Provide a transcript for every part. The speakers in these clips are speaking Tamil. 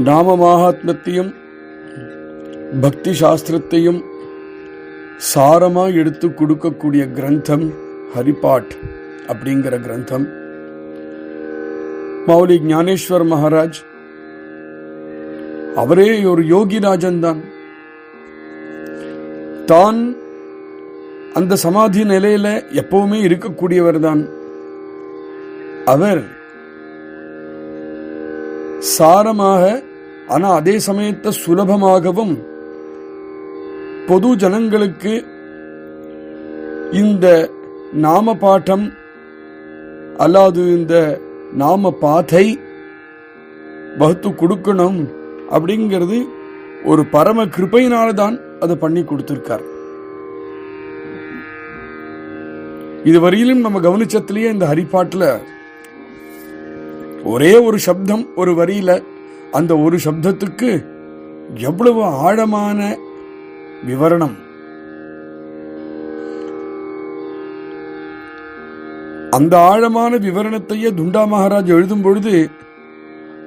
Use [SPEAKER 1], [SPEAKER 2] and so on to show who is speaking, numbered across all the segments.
[SPEAKER 1] நாம மகாத்மத்தையும் பக்தி சாஸ்திரத்தையும் சாரமா எடுத்து கொடுக்கக்கூடிய கிரந்தம் ஹரிபாட் அப்படிங்கிற கிரந்தம். மௌலி ஞானேஸ்வர் மகாராஜ் அவரே ஒரு யோகிராஜன் தான். தான் அந்த சமாதி நிலையில எப்பவுமே இருக்கக்கூடியவர் தான். அவர் சாரமாக, ஆனா அதே சமயத்தை சுலபமாகவும் பொது ஜனங்களுக்கு இந்த நாம பாட்டம் அல்லாது இந்த நாம பாதை வகுத்து கொடுக்கணும் அப்படிங்கிறது ஒரு பரம கிருபையினால்தான் அதை பண்ணி கொடுத்திருக்கார். இதுவரையிலும் நம்ம கவனிச்சத்திலேயே இந்த ஹரிபாட்டில் ஒரே ஒரு சப்தம் ஒரு வரியில, அந்த ஒரு சப்தத்துக்கு எவ்வளவு ஆழமான விவரணம். அந்த ஆழமான விவரணத்தையே துண்டா மகாராஜ் எழுதும் பொழுது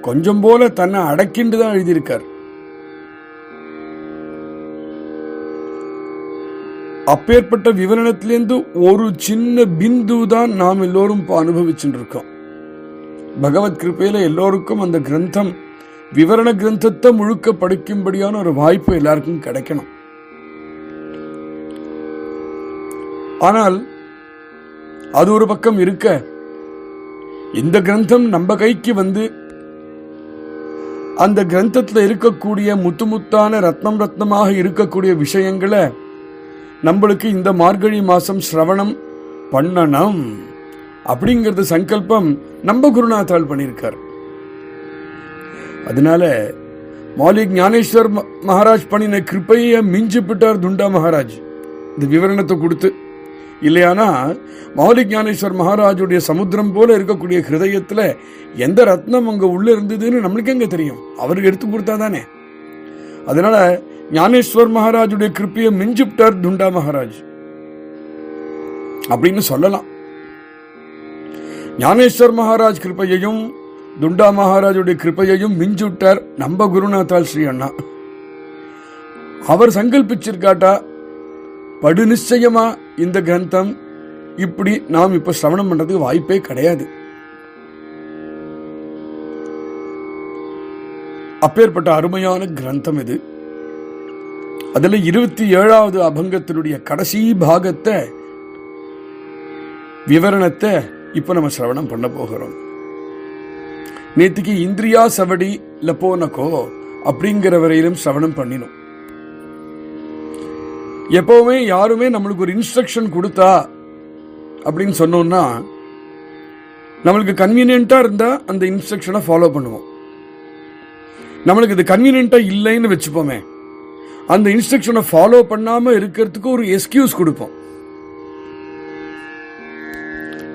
[SPEAKER 1] கொஞ்சம் போல தன்னை அடக்கிண்டு தான் எழுதியிருக்கார். அப்பேற்பட்ட விவரணத்திலிருந்து ஒரு சின்ன பிந்து தான் நாம் எல்லோரும் அனுபவிச்சுட்டு இருக்கோம். பகவத் கிருப்பையில எல்லோருக்கும் அந்த கிரந்தம், விவரண கிரந்தத்தை முழுக்க படிக்கும்படியான ஒரு வாய்ப்பு எல்லாருக்கும் கிடைக்கணும். ஆனால் அது ஒரு பக்கம் இருக்க, இந்த கிரந்தம் நம்ம கைக்கு வந்து அந்த கிரந்தத்தில் இருக்கக்கூடிய முத்தான ரத்னம் ரத்னமாக இருக்கக்கூடிய விஷயங்களை நம்மளுக்கு இந்த மார்கழி மாசம் சிரவணம் பண்ணணும் அப்படிங்கிறது சங்கல்பம் நம்ம குருநாத்தால் பண்ணியிருக்கார். அதனால மௌலி ஞானேஸ்வர் மகாராஜ் பண்ணின கிருப்பையை மிஞ்சிப்பிட்டார் துண்டா மகாராஜ் இந்த விவரணத்தை கொடுத்து. இல்லையானா மௌலி ஞானேஸ்வர் மகாராஜுடைய சமுத்திரம் போல இருக்கக்கூடிய ஹிருதயத்துல எந்த ரத்னம் அங்க உள்ள இருந்ததுன்னு நம்மளுக்கு எங்க தெரியும்? அவருக்கு எடுத்து கொடுத்தாதானே. அதனால ஞானேஸ்வர் மகாராஜுடைய கிருப்பையை மிஞ்சிப்பிட்டார் துண்டா மகாராஜ் அப்படின்னு சொல்லலாம். ஞானேஸ்வர் மகாராஜ் கிருப்பையையும் துண்டா மகாராஜுடைய கிருப்பையையும் மிஞ்சுட்டார் நம்ம குருநாத்தால் ஸ்ரீ அண்ணா. அவர் சங்கல்பிச்சிருக்காட்டா படு நிச்சயமா இந்த கிரந்தம் இப்படி நாம் இப்ப சிரவணம் பண்றதுக்கு வாய்ப்பே கிடையாது. அப்பேற்பட்ட அருமையான கிரந்தம் இது. அதுல 27வது அபங்கத்தினுடைய கடைசி பாகத்தை, விவரணத்தை இப்ப நம்ம சிரவணம் பண்ண போகிறோம். நேற்றுக்கு இந்திரியா சவடி லப்போனகோ அப்படிங்கிற வரையிலும் சிரவணம் பண்ணினோம். எப்பவுமே யாருமே நம்மளுக்கு ஒரு இன்ஸ்ட்ரக்ஷன் கொடுத்தா அப்படின்னு சொன்னோம்னா நம்மளுக்கு கன்வீனியன்டா இருந்தா அந்த இன்ஸ்ட்ரக்ஷனை ஃபாலோ பண்ணுவோம். நம்மளுக்கு இது கன்வீனியன்டா இல்லைன்னு வச்சுப்போமே, அந்த இன்ஸ்ட்ரக்ஷனை ஃபாலோ பண்ணாம இருக்கிறதுக்கு ஒரு எக்ஸ்கியூஸ் கொடுப்போம்.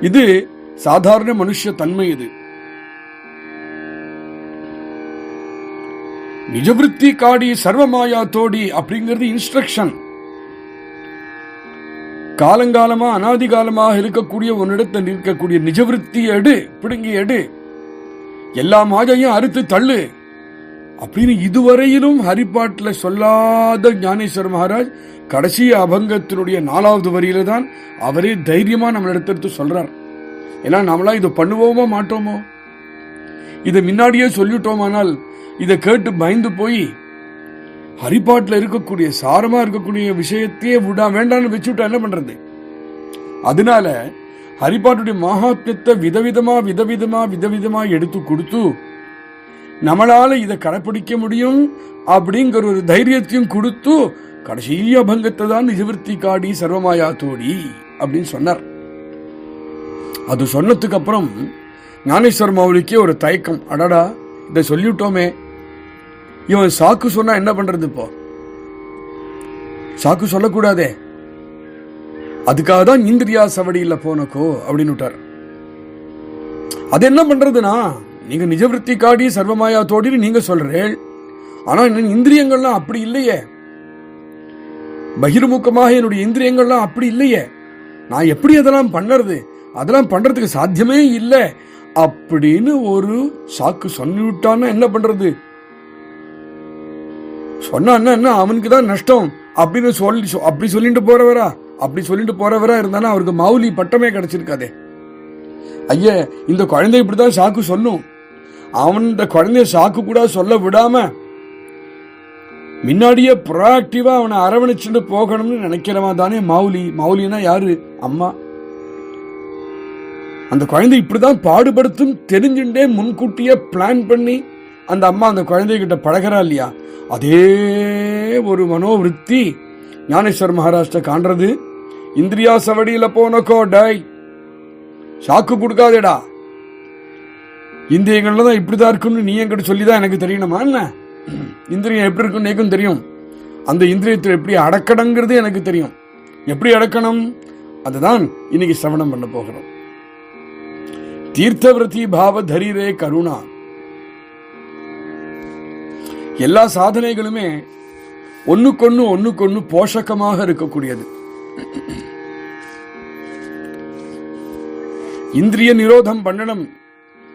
[SPEAKER 1] இது சாதாரண மனுஷ தன்மை. இது நிஜவிருத்தி காடி சர்வமாயா தோடி அப்படிங்கிறது இன்ஸ்ட்ரக்ஷன். காலங்காலமா அனாதிகாலமாக இருக்கக்கூடிய உன்னிடத்தில் இருக்கக்கூடிய நிஜவிருத்தி எடு, பிடுங்கி எடு, எல்லா மாயையும் அறுத்து தள்ளு அப்படின்னு இதுவரையிலும் ஹரிபாட்டில் சொல்லாத ஞானேஸ்வர் மகாராஜ் கடைசி அபங்கத்தினுடைய 4வது வரியில தான் அவரே தைரியமா நம்மளிடத்திற்கு சொல்றார். ஏன்னா நம்மளா இதை பண்ணுவோமோ மாட்டோமோ, இதை முன்னாடியே சொல்லிட்டோமானால் இதை கேட்டு பயந்து போய் ஹரிபாட்டில் இருக்கக்கூடிய சாரமா இருக்கக்கூடிய விஷயத்தையே வேண்டான்னு வச்சுட்டா என்ன பண்றது? அதனால ஹரிபாட்டுடைய மகாத்மியத்தை விதவிதமா எடுத்து கொடுத்து நம்மளால இதை கடைப்பிடிக்க முடியும் அப்படிங்கிற ஒரு தைரியத்தையும் கொடுத்து கடைசி அபங்கத்தை தான் நிஜவிருத்தி காடி சர்வமாயா தோடி அப்படின்னு சொன்னார். அது சொன்னதுக்கு அப்புறம் ஞானேஸ்வர் மௌலிக்கே ஒரு தயக்கம். அடடா, இதை சொல்லிவிட்டோமே, இவன் சாக்கு சொன்னா என்ன பண்றது? இப்போ சாக்கு சொல்லக்கூடாதே, அதுக்காக தான் இந்திரியா சவடியில போனக்கோ அப்படின்னு விட்டார். அது என்ன பண்றதுனா, நீங்க நிஜவிருத்தி காடி சர்வமாயா தோடி நீங்க சொல்றேன், ஆனா இந்திரியங்கள்லாம் அப்படி இல்லையே, பகிர்முகமாக என்னுடைய இந்திரியங்கள்லாம் அப்படி இல்லையே, நான் எப்படி அதெல்லாம் பண்ணுறது? அதெல்லாம் பண்றதுக்கு சாத்தியமே இல்லை அப்படின்னு ஒரு சாக்கு சொல்லிவிட்டான்னா என்ன பண்றது? சொன்னா என்ன அவனுக்கு தான் நஷ்டம் அப்படின்னு அப்படி சொல்லிட்டு போறவரா இருந்தாலும் அவருக்கு மௌலி பட்டமே கிடைச்சிருக்காதே. ஐயா, இந்த குழந்தை இப்படிதான் சாக்கு சொல்லும். அவன் இந்த குழந்தைய சாக்கு கூட சொல்ல விடாம முன்னாடியே ப்ரோஆக்டிவா அவனை அரவணைச்சுட்டு போகணும்னு நினைக்கிறவன் தானே மௌலி. மௌலினா யாரு? அம்மா. அந்த குழந்தை இப்படிதான் பாடுபடுத்தும் தெரிஞ்சுட்டே முன்கூட்டியே பிளான் பண்ணி அந்த அம்மா அந்த குழந்தைகிட்ட பழகிறா இல்லையா? அதே ஒரு மனோவிருத்தி ஞானேஸ்வர் மகாராஷ்டிர காண்றது. இந்திரியா சவடியில போனக்கோ டை சாக்கு கொடுக்காதேடா, இந்திரியங்கள்ல தான் இப்படிதான் இருக்குன்னு நீ என்கிட்ட சொல்லிதான் எனக்கு தெரியணுமா என்ன? இந்திரியம் எப்படி இருக்குன்னு எனக்கும் தெரியும். அந்த இந்திரியத்தை எப்படி அடக்கணுங்கிறது எனக்கு தெரியும். எப்படி அடக்கணும் அதுதான் இன்னைக்கு சிரவணம் பண்ண போகிறோம். தீர்த்தவிரதி பாவ தரீரே கருணா. எல்லா சாதனைகளுமே ஒண்ணுக்கொன்னு போஷகமாக இருக்கக்கூடியது. இந்திரிய நிரோதம் பண்ணணும்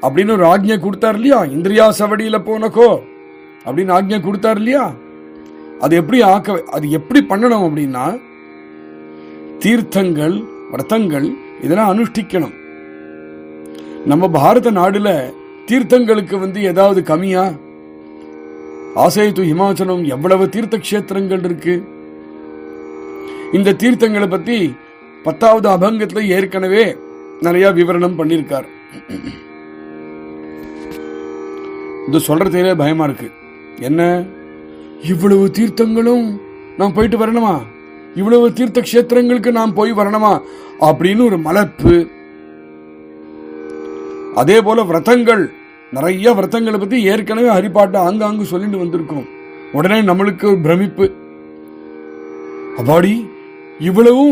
[SPEAKER 1] அப்படின்னு ஒரு ஆக்ஞை கொடுத்தார் இல்லையா? இந்திரியா சவடியில போனக்கோ அப்படின்னு ஆக்ஞை கொடுத்தார் இல்லையா? அது எப்படி பண்ணணும் அப்படின்னா தீர்த்தங்கள் விரதங்கள் இதெல்லாம் அனுஷ்டிக்கணும். நம்ம பாரத நாடுல தீர்த்தங்களுக்கு ஏதாவது கம்மியா? ஆசைத்து ஹிமாச்சலம் எவ்வளவு தீர்த்த கஷேத்திரங்கள் இருக்கு. இந்த தீர்த்தங்களை பத்தி 10வது அபங்கத்துல ஏற்கனவே நிறைய விவரணம் பண்ணிருக்கார். இது சொல்றதே பயமா இருக்கு. என்ன இவ்வளவு தீர்த்தங்களும் நான் போயிட்டு வரணுமா? இவ்வளவு தீர்த்த கஷேத்திரங்களுக்கு நான் போய் வரணுமா அப்படின்னு ஒரு மலப்பு. அதே போல விரதங்கள், நிறைய விரதங்களை பத்தி ஏற்கனவே ஹரிபாட்டை ஆங்காங்கு சொல்லிட்டு வந்திருக்கோம். உடனே நம்மளுக்கு ஒரு பிரமிப்பு, அப்பாடி இவ்வளவு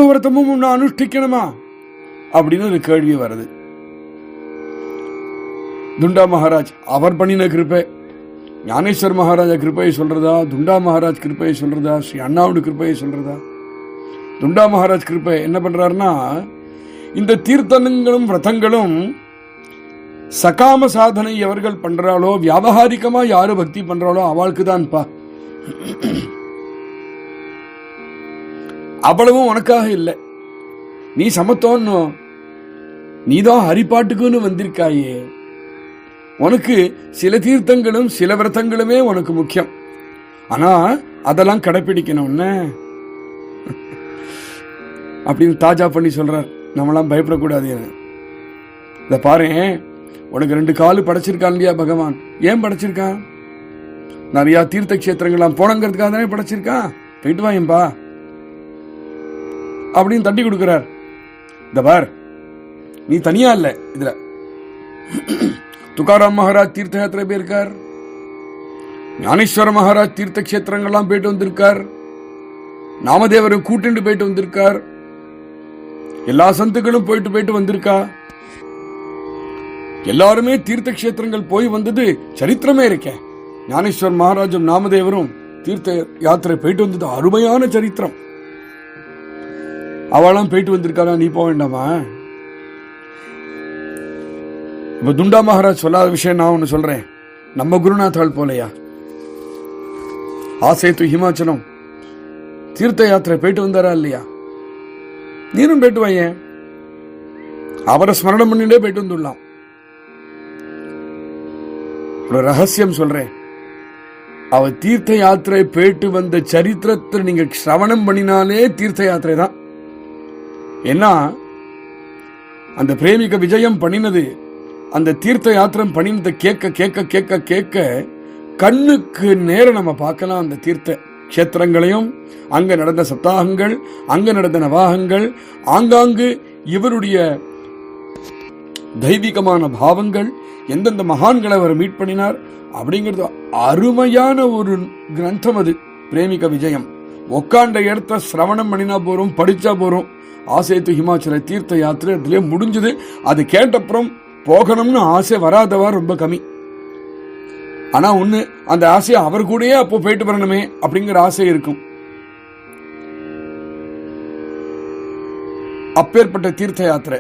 [SPEAKER 1] விரதமும் நான் அனுஷ்டிக்கணுமா அப்படின்னு ஒரு கேள்வி வருது. துண்டா மகாராஜ் அவர் பண்ணின கிருப்பை, ஞானேஸ்வர் மகாராஜா கிருப்பையை சொல்றதா, துண்டா மகாராஜ் கிருப்பையை சொல்றதா, ஸ்ரீ அண்ணாவுடைய கிருப்பையை சொல்றதா? துண்டா மகாராஜ் கிருப்பை என்ன பண்றாருன்னா, இந்த தீர்த்தனங்களும் விரதங்களும் சகாம சாதனை எவர்கள் பண்றாளோ, வியாபகாரிகமா யாரு பக்தி பண்றாளோ அவளுக்கு தான்ப்பா. அவ்வளவும் உனக்காக இல்லை. நீ சமத்தோன்னு நீதான் ஹரிப்பாட்டுக்குன்னு வந்திருக்காயே. உனக்கு சில தீர்த்தங்களும் சில விரதங்களுமே உனக்கு முக்கியம். ஆனா அதெல்லாம் கடைபிடிக்கணும்னு அப்படின்னு தாஜா பண்ணி சொல்றார். நம்மளாம் பயப்படக்கூடாது. இத பாரு, உனக்கு 2 காலு படைச்சிருக்கான் இல்லையா பகவான்? ஏன் படைச்சிருக்கான்? நிறைய தீர்த்த கஷேத்திரங்களாம் போனங்கிறதுக்காக தானே படைச்சிருக்கான். போயிட்டு வாயம்பா அப்படின்னு தட்டி கொடுக்கிறார். இந்த பார், நீ தனியா இல்ல இதுல. துக்காராம் மகாராஜ் தீர்த்த யாத்திரை போயிருக்கார். ஞானேஸ்வர மகாராஜ் தீர்த்த கஷேத்திரங்கள்லாம் போயிட்டு வந்திருக்கார். நாமதேவரும் கூட்டிட்டு போயிட்டு வந்திருக்கார். எல்லா சந்துக்களும் போயிட்டு வந்திருக்கா. எல்லாருமே தீர்த்த கஷேத்திரங்கள் போய் வந்தது சரித்திரமே இருக்க. ஞானேஸ்வர் மகாராஜும் நாமதேவரும் தீர்த்த யாத்திரை போயிட்டு வந்தது அருமையான சரித்திரம். அவளாம் போயிட்டு வந்திருக்காளா, நீ போக வேண்டாமா? இப்ப துண்டா மகாராஜ் சொல்லாத விஷயம் நான் ஒன்னு சொல்றேன். நம்ம குருநாத்தாள் போலையா ஆசைத்து ஹிமாச்சலம் தீர்த்த யாத்திரை போயிட்டு வந்தாரா இல்லையா? நீனும் போயிட்டு வாங்க. அவரை ஸ்மரணம் பண்ணிட்டே போயிட்டு வந்துடலாம். ஒரு ரகசியம் சொல்றேன். அவர் தீர்த்த யாத்திரை போயிட்டு வந்த சரித்திரத்தை நீங்க சிரவணம் பண்ணினாலே தீர்த்த யாத்திரை தான். ஏன்னா அந்த பிரேமிக விஜயம் பண்ணினது, அந்த தீர்த்த யாத்திரம் பண்ணினதை கேட்க கேட்க கேட்க கேட்க கண்ணுக்கு நேரம் நம்ம பார்க்கலாம். அந்த தீர்த்த கஷேத்திரங்களையும், அங்க நடந்த சப்தாகங்கள், அங்க நடந்த நவாகங்கள், ஆங்காங்கு இவருடைய தெய்வீகமான பாவங்கள், எந்தெந்த மகான்களை அவர் மீட் பண்ணினார் அப்படிங்கிறது அருமையான ஒரு கிரந்தம் அது பிரேமிக விஜயம். உக்காண்ட இடத்த சிரவணம் பண்ணினா போறோம், படிச்சா போறோம். ஆசைத்து ஹிமாச்சல தீர்த்த யாத்திரை அதுலயே முடிஞ்சது. அது கேட்டப்புறம் போகணும்னு ஆசை வராதவா ரொம்ப கம்மி. ஆனா ஒண்ணு, அந்த ஆசையை அவர் கூடயே அப்போ போயிட்டு வரணுமே அப்படிங்கிற ஆசை இருக்கும். அப்பேற்பட்ட தீர்த்த யாத்திரை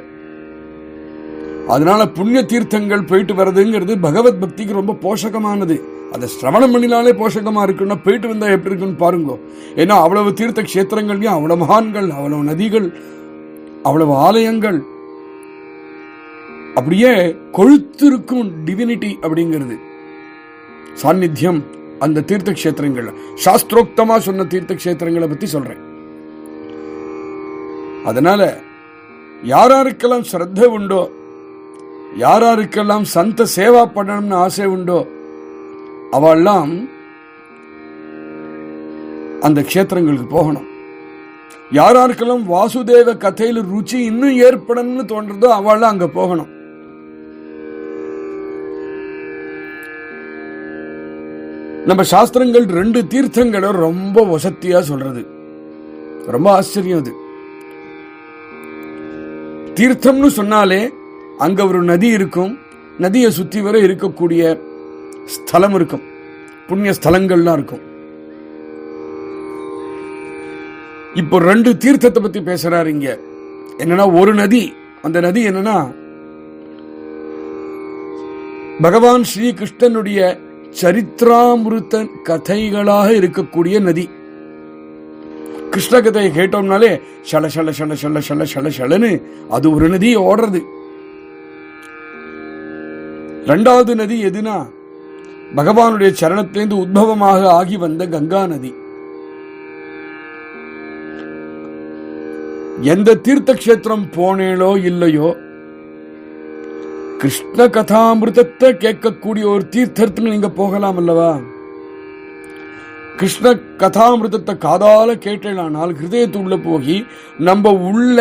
[SPEAKER 1] அதனால புண்ணிய தீர்த்தங்கள் போயிட்டு வர்றதுங்கிறது பகவத் பக்திக்கு ரொம்ப போஷகமானது. அதை சிரவணம் பண்ணினாலே போஷகமா இருக்குன்னா போயிட்டு வந்தா எப்படி இருக்குன்னு பாருங்க. ஏன்னா அவ்வளவு தீர்த்த கஷேத்திரங்கள்லயும் அவ்வளவு மகான்கள், அவ்வளவு நதிகள், அவ்வளவு ஆலயங்கள், அப்படியே கொழுத்து இருக்கும் டிவினிட்டி அப்படிங்கிறது சாநித்தியம் அந்த தீர்த்த கஷேத்திரங்கள். சாஸ்திரோக்தமா சொன்ன தீர்த்த கஷேத்திரங்களை பத்தி சொல்றேன். அதனால யாராருக்கெல்லாம் ஸ்ரத்த உண்டோ, யாராருக்கெல்லாம் சந்த சேவா பண்ணணும்னு ஆசை உண்டோ, அவெல்லாம் அந்த கஷேத்திரங்களுக்கு போகணும். யாராருக்கெல்லாம் வாசுதேவ கதையில ருச்சி இன்னும் ஏற்படணும்னு தோன்றதோ அவெல்லாம் அங்க போகணும். நம்ம சாஸ்திரங்கள் 2 தீர்த்தங்களை ரொம்ப வசத்தியா சொல்றது. ரொம்ப ஆச்சரியம் அது. தீர்த்தம்னு சொன்னாலே அங்க ஒரு நதி இருக்கும், நதியை சுத்தி வர இருக்கக்கூடிய ஸ்தலம் இருக்கும், புண்ணிய ஸ்தலங்கள்லாம் இருக்கும். இப்போ 2 தீர்த்தத்தை பத்தி பேசுறாரு இங்க. என்னன்னா ஒரு நதி, அந்த நதி என்னன்னா பகவான் ஸ்ரீகிருஷ்ணனுடைய சரித்திராமிருத்த கதைகளாக இருக்கக்கூடிய நதி. கிருஷ்ண கதையை கேட்டோம்னாலே ஷல ஷல ஷல ஷல ஷல ஷல ஷலன்னு அது ஒரு நதி ஓடுறது. 2வது நதி எதுனா பகவானுடைய சரணத்திலிருந்து உத்பவமாக ஆகி வந்த கங்கா நதி. எந்த தீர்த்த கஷேத்திரம் போனேளோ இல்லையோ, கிருஷ்ண கதாமிருதத்தை கேட்கக்கூடிய ஒரு தீர்த்தத்துக்கு நீங்க போகலாம் அல்லவா? கிருஷ்ண கதாமிருதத்தை காதால கேட்டேனால் ஹிருதயத்துள்ள போகி நம்ம உள்ள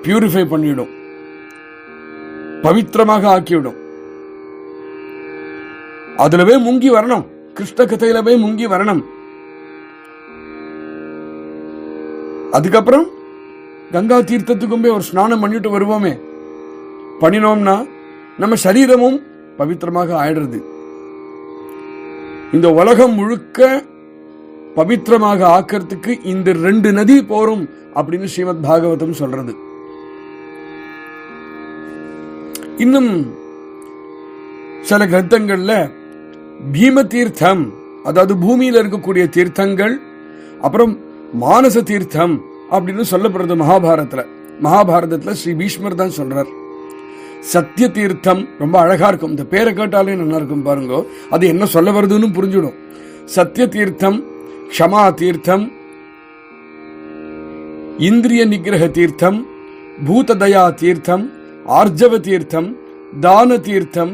[SPEAKER 1] பியூரிஃபை பண்ணிடும், பவித்திரமாக ஆக்கிவிடும். அதுலவே முங்கி வரணும், கிருஷ்ண கதையிலவே முங்கி வரணும். அதுக்கப்புறம் கங்கா தீர்த்தத்துக்கும் போய் ஒரு ஸ்நானம் பண்ணிட்டு வருவோமே, பண்ணினோம்னா நம்ம சரீரமும் பவித்திரமாக ஆயிடுறது. இந்த உலகம் முழுக்க பவித்திரமாக ஆக்கிறதுக்கு இந்த 2 நதி போரும் அப்படின்னு ஸ்ரீமத் பாகவதம் சொல்றது. இன்னும் சில கிரந்தங்கள்ல பீம தீர்த்தம், அதாவது பூமியில இருக்கக்கூடிய தீர்த்தங்கள், அப்புறம் மானச தீர்த்தம் அப்படின்னு சொல்லப்படுறது மகாபாரதத்துல ஸ்ரீ பீஷ்மர் தான் சொல்றார். சத்திய தீர்த்தம் ரொம்ப அழகா இருக்கும், இந்த பேரை கேட்டாலே நல்லா இருக்கும் பாருங்க, அது என்ன சொல்ல வருதுன்னு புரிஞ்சிடும். சத்திய தீர்த்தம், க்ஷமா தீர்த்தம், இந்திரிய நிகிரக தீர்த்தம், பூததயா தீர்த்தம், ஆர்ஜவ தீர்த்தம், தான தீர்த்தம்,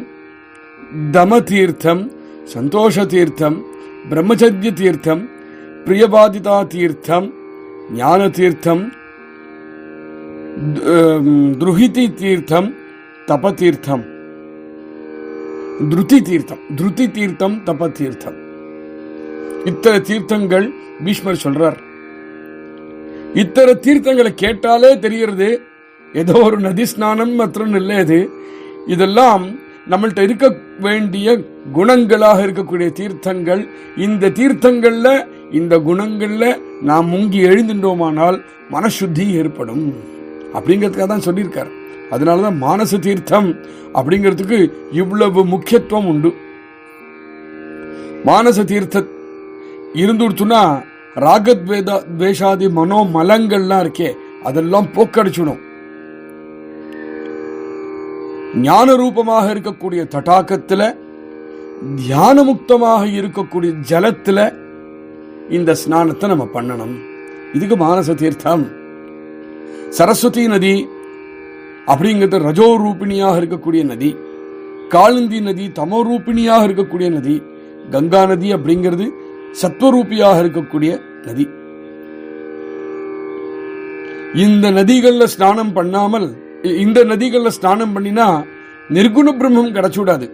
[SPEAKER 1] தம தீர்த்தம், சந்தோஷ தீர்த்தம், பிரம்மச்சரிய தீர்த்தம், பிரியபாதிதா தீர்த்தம், ஞான தீர்த்தம், துருஹிதி தீர்த்தம், தப தீர்த்தம், திருதி தீர்த்தம், தப தீர்த்தம். இத்தனை தீர்த்தங்கள் பீஷ்மர் சொல்றார். இத்தனை தீர்த்தங்களை கேட்டாலே தெரிகிறது ஏதோ ஒரு நதி ஸ்நானம் மாத்திரம் இல்லை. இதெல்லாம் நம்மள்ட்ட இருக்க வேண்டிய குணங்களாக இருக்கக்கூடிய தீர்த்தங்கள். இந்த தீர்த்தங்கள்ல, இந்த குணங்கள்ல நாம் முங்கி எழுந்துட்டோமானால் மனசுத்தி ஏற்படும் அப்படிங்கிறதுக்காக தான் சொல்லியிருக்கார். அதனாலதான் மானச தீர்த்தம் அப்படிங்கிறதுக்கு இவ்வளவு முக்கியத்துவம் உண்டு. மானச தீர்த்த இருந்துடுச்சுன்னா ராகத்வேஷாதி மனோமலங்கள்லாம் இருக்கே அதெல்லாம் போக்கடிச்சுடும். ஞான ரூபமாக இருக்கக்கூடிய தடாகத்துல, தியான முக்தமாக இருக்கக்கூடிய ஜலத்துல இந்த ஸ்நானத்தை நம்ம பண்ணணும். இதுக்கு மானச தீர்த்தம். சரஸ்வதி நதி அப்படிங்கிறது ரஜோ ரூபிணியாக இருக்கக்கூடிய நதி. காளிந்தி நதி தமோ ரூபிணியாக இருக்கக்கூடிய நதி. கங்கா நதி அப்படிங்கிறது சத்வரூபியாக இருக்கக்கூடிய நதி. இந்த நதிகள்ல ஸ்நானம் பண்ணாமல், இந்த நதிகள்ல ஸ்நானம் பண்ணினா நிர்குண பிரம்மம் கிடைச்சுடாது.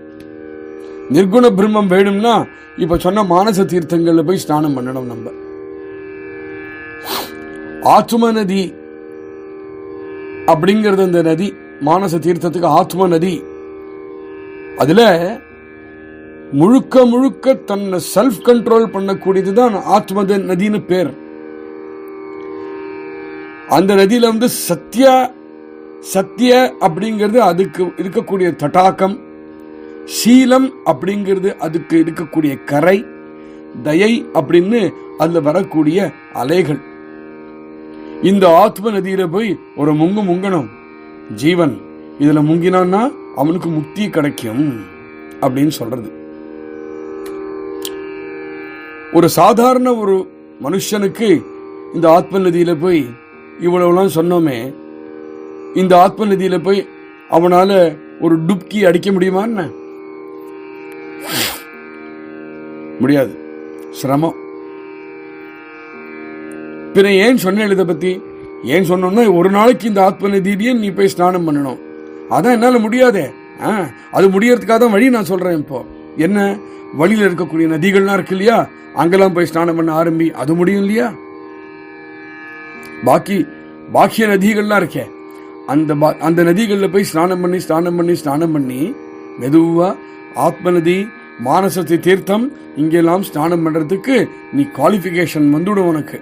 [SPEAKER 1] நிர்குண பிரம்மம் வேணும்னா இப்ப சொன்ன மானச தீர்த்தங்கள்ல போய் ஸ்நானம் பண்ணணும். நம்ம ஆத்ம நதி அப்படிங்கிறது அந்த நதி, மானச தீர்த்தத்துக்கு ஆத்ம நதி. அதுல முழுக்க முழுக்க தன்னை செல்ஃப் கண்ட்ரோல் பண்ணக்கூடியதுதான் ஆத்ம நதின்னு பேர். அந்த நதியில சத்திய சத்திய அப்படிங்கிறது அதுக்கு இருக்கக்கூடிய தடாகம், சீலம் அப்படிங்கிறது அதுக்கு இருக்கக்கூடிய கரை, தயை அப்படின்னு அதுல வரக்கூடிய அலைகள். இந்த ஆத்ம நதியில போய் ஒரு முங்கணும் ஜீவன், இதுல முங்கினான்னா அவனுக்கு முக்தி கிடைக்கும் அப்படின்னு சொல்றது. ஒரு சாதாரண ஒரு மனுஷனுக்கு இந்த ஆத்ம நதியில போய் இவ்வளவுலாம் சொன்னோமே, இந்த ஆத்ம நதியில போய் அவனால ஒரு டுப்கி அடிக்க முடியுமா? முடியாது, சிரமம். பின்ன ஏன் சொன்ன இதை பத்தி ஏன் சொன்னோம்னா, ஒரு நாளைக்கு இந்த ஆத்ம நதியிலேயே நீ போய் ஸ்நானம் பண்ணணும். அதான் என்னால முடியாதே. அது முடியறதுக்காக தான் வழி நான் சொல்றேன். இப்போ என்ன, வழியில இருக்கக்கூடிய நதிகள்லாம் இருக்கு இல்லையா, அங்கெல்லாம் போய் ஸ்நானம் பண்ண ஆரம்பி, அது முடியும் இல்லையா. பாக்கிய நதிகள்லாம் இருக்கே, அந்த நதிகள்ல போய் ஸ்நானம் பண்ணி மெதுவா ஆத்ம நதி, மானசத்தை தீர்த்தம், இங்கெல்லாம் ஸ்நானம் பண்றதுக்கு நீ குவாலிபிகேஷன் வந்துடும் உனக்கு.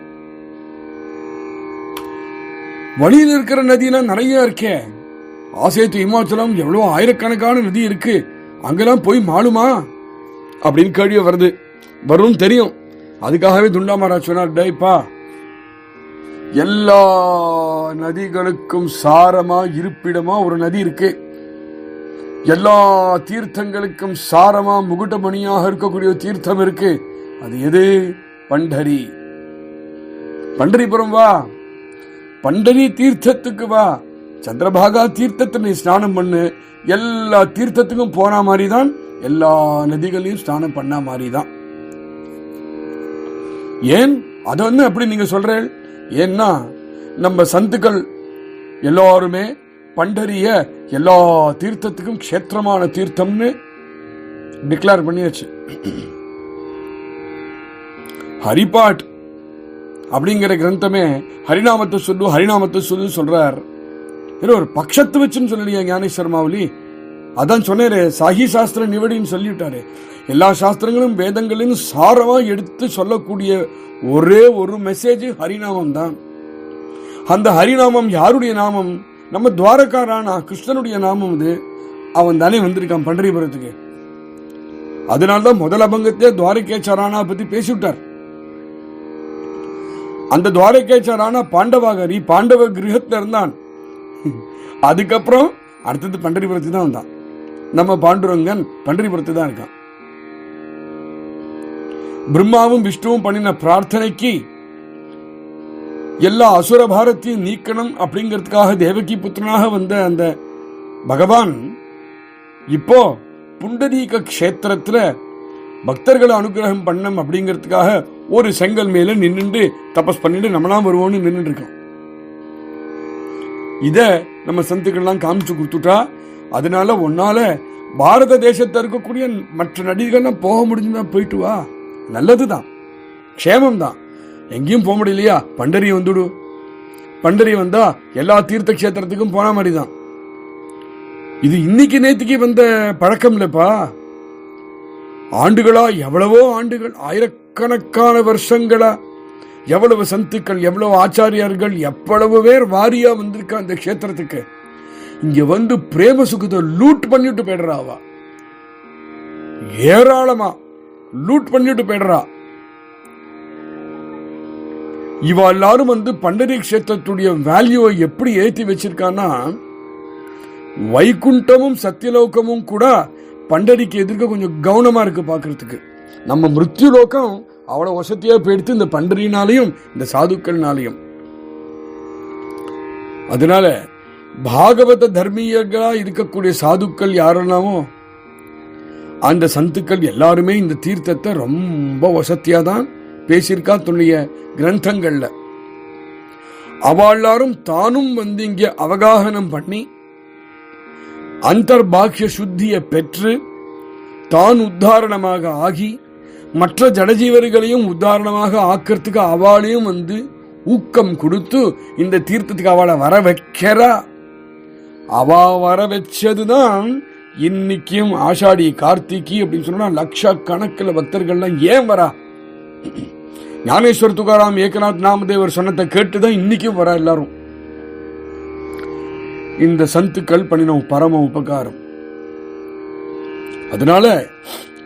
[SPEAKER 1] வழியில் இருக்கிற நதியெல்லாம் நிறைய இருக்கே, ஆசேத்து இமாச்சலம் எவ்வளவு ஆயிரக்கணக்கான நதி இருக்கு, அங்கெல்லாம் போய் மாளுமா அப்படின்னு கேள்வி வரும் தெரியும். அதுக்காகவே துண்டாமராஜ் சொன்னார், டேய்ப்பா, எல்லா நதிகளுக்கும் சாரமா இருப்பிடமா ஒரு நதி இருக்கு, எல்லா தீர்த்தங்களுக்கும் சாரமா முகுட்டமணியாக இருக்கக்கூடிய தீர்த்தம் இருக்கு. அது எது? பண்டரி. பண்டரிபுரம் வா, பண்டரி தீர்த்தத்துக்கு வா, சந்திரபாகா தீர்த்தத்தை நீ ஸ்நானம் பண்ணு. எல்லா தீர்த்தத்துக்கும் போன மாதிரி தான், எல்லா நதிகளையும் ஸ்நானம் பண்ண மாதிரி தான். ஏன் அது அப்படி நீங்க சொல்றேன்? ஏன்னா நம்ம சந்துக்கள் எல்லாருமே பண்டரிய எல்லா தீர்த்தத்துக்கும் க்ஷேத்திரமான தீர்த்தம்னு டிக்ளேர் பண்ணியாச்சு. ஹரிபாட் அப்படிங்கிற கிரந்தமே ஹரிநாமத்தை சொல்லு சொல்றார். ஒரு பட்சத்து வச்சுன்னு சொல்லலையா ஞானேஸ்வர மாவுலி? அதான் சொன்னேன், சாஹி சாஸ்திர நிவடின்னு சொல்லிவிட்டாரு. எல்லா சாஸ்திரங்களும் வேதங்களிலும் சாரமா எடுத்து சொல்லக்கூடிய ஒரே ஒரு மெசேஜ் ஹரிநாமம் தான். அந்த ஹரிநாமம் யாருடைய நாமம்? நம்ம துவாரகா ராணா கிருஷ்ணனுடைய நாமம். அது அவன் தானே வந்திருக்கான் பண்டரிபுரத்துக்கு. அதனால்தான் முதல் அபங்கத்திலே துவாரகேச்ச ராணா பத்தி பேசிவிட்டார். அந்த துவாரகேச்ச ராணா பாண்டவாகரி, பாண்டவ கிரகத்துல இருந்தான். அதுக்கப்புறம் அடுத்தது பண்டரிபுரத்துக்கு தான் வந்தான். நம்ம பாண்டுரங்கன் பண்டரிபுரத்து தான் இருக்கான். பிரம்மாவும் விஷ்ணுவும் பண்ணின பிரார்த்தனைக்கு எல்லா அசுர பாரத்தையும் நீக்கணும் அப்படிங்கிறதுக்காக தேவகி புத்திரனாக வந்த அந்த பகவான் இப்போ புண்டரீக க்ஷேத்திரத்துல பக்தர்களை அனுகிரகம் பண்ணம் அப்படிங்கிறதுக்காக ஒரு செங்கல் மேல நின்று தபஸ் பண்ணிட்டு நம்மளாம் வருவோம்னு நின்று இருக்கோம். இத நம்ம சந்துக்கள்லாம் காமிச்சு கொடுத்துட்டா, அதனால ஒன்னால பாரத தேசத்தை இருக்கக்கூடிய மற்ற நடிகர்கள்லாம் போக முடிஞ்சுன்னா போயிட்டு வா, நல்லதுதான், க்ஷேமம் தான். எங்கேயும் போக முடியலையா, பண்டரி வந்துடு. பண்டரி வந்தா எல்லா தீர்த்த கஷேத்திரத்துக்கும் போன மாதிரி தான். இது இன்னைக்கு நேற்றுக்கு வந்த பழக்கம் இல்லப்பா. ஆண்டுகளா, எவ்வளவோ ஆண்டுகள், ஆயிரக்கணக்கான வருஷங்களா எவ்வளவு சந்துக்கள், எவ்வளவு ஆச்சாரியார்கள், எவ்வளவு பேர் வாரியா வந்திருக்க அந்த கஷேத்திரத்துக்கு. இங்க வந்து பிரேம சுகத்தை லூட் பண்ணிட்டு போயிடுறாவா, ஏராளமா லூட் பண்ணிட்டு போயிடுறா. இவ எல்லாரும் வந்து பண்டரி கஷேத்திரத்துடைய வேல்யூவை எப்படி ஏற்றி வச்சிருக்கான்னா, வைகுண்டமும் சத்தியலோகமும் கூட பண்டரிக்கு எதிர்க்க கொஞ்சம் கவனமா இருக்கு பாக்குறதுக்கு. நம்ம மிருத்யு லோகம் அவ்வளவு வசதியா போயிடுத்து இந்த பண்டரினாலையும் இந்த சாதுக்கள்னாலையும். அதனால பாகவத தர்மீயர்களா இருக்கக்கூடிய சாதுக்கள் யாரெல்லாமோ அந்த சந்துக்கள் எல்லாருமே இந்த தீர்த்தத்தை ரொம்ப வசதியா தான் பேசியிருக்கா தன்னுடைய கிரந்தங்கள்ல. அவளாரும் தானும் வந்து இங்க அவகாகனம் பண்ணி அந்தர்பாக்கிய சுத்தியை பெற்று தான் உத்தாரணமாக ஆகி மற்ற ஜடஜீவர்களையும் உத்தாரணமாக ஆக்கிறதுக்கு அவளையும் வந்து ஊக்கம் கொடுத்து இந்த தீர்த்தத்துக்கு அவளை வர வைக்கிறா. அவ வர வச்சதுதான் இன்னைக்கும் ஆஷாடி கார்த்திகை அப்படின்னு சொன்னா லட்சக்கணக்கில் பக்தர்கள்லாம் ஏன் வரா? ஞானேஸ்வர் துகாராம் ஏகநாத் நாமதேவர் சொன்னதை கேட்டுதான் இன்னைக்கும் வரா எல்லாரும். இந்த சந்துக்கள் பண்ணின பரம உபகாரம். அதனால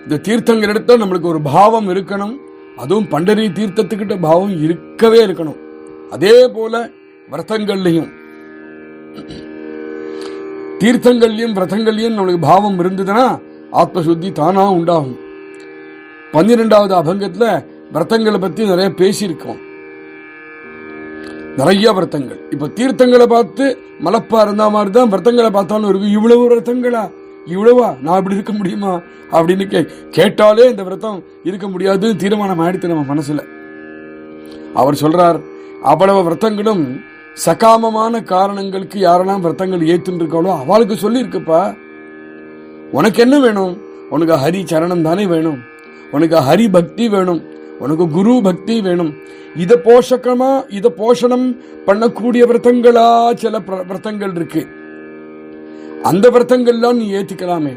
[SPEAKER 1] இந்த தீர்த்தங்கள் எடுத்தா நம்மளுக்கு ஒரு பாவம் இருக்கணும். அதுவும் பண்டரி தீர்த்தத்துக்கிட்ட பாவம் இருக்கவே இருக்கணும். அதே போல விரதங்கள்லையும் தீர்த்தங்கள்லயும் விரதங்கள்லயும் நம்மளுக்கு பாவம் இருந்ததுன்னா ஆத்மசுத்தி தானா உண்டாகும். 12வது அபங்கத்துல விரதங்களை பத்தி நிறைய பேசியிருக்கோம். நிறைய விரதங்கள். இப்ப தீர்த்தங்களை பார்த்து மலப்பா இருந்தா மாதிரிதான் விரதங்களை பார்த்தாலும் இருக்கு. இவ்வளவு விரதங்களா, இவ்வளவா, நான் இப்படி இருக்க முடியுமா அப்படின்னு கேட்டாலே இந்த விரதம் இருக்க முடியாது தீர்மானம் ஆயிடுத்து நம்ம மனசுல. அவர் சொல்றார், அவ்வளவு விரதங்களும் சகாமமான காரணங்களுக்கு யாரெல்லாம் விரதங்கள் ஏத்துன்னு இருக்காளோ அவளுக்கு சொல்லி இருக்குப்பா. உனக்கு என்ன வேணும்? உனக்கு ஹரி சரணம் தானே வேணும், உனக்கு ஹரி பக்தி வேணும், உனக்கு குரு பக்தி வேணும். இத போஷணம் பண்ணக்கூடிய விரதங்களா சில விரதங்கள் இருக்கு. அந்த விரதங்கள்லாம் நீ ஏத்துக்கலாமே.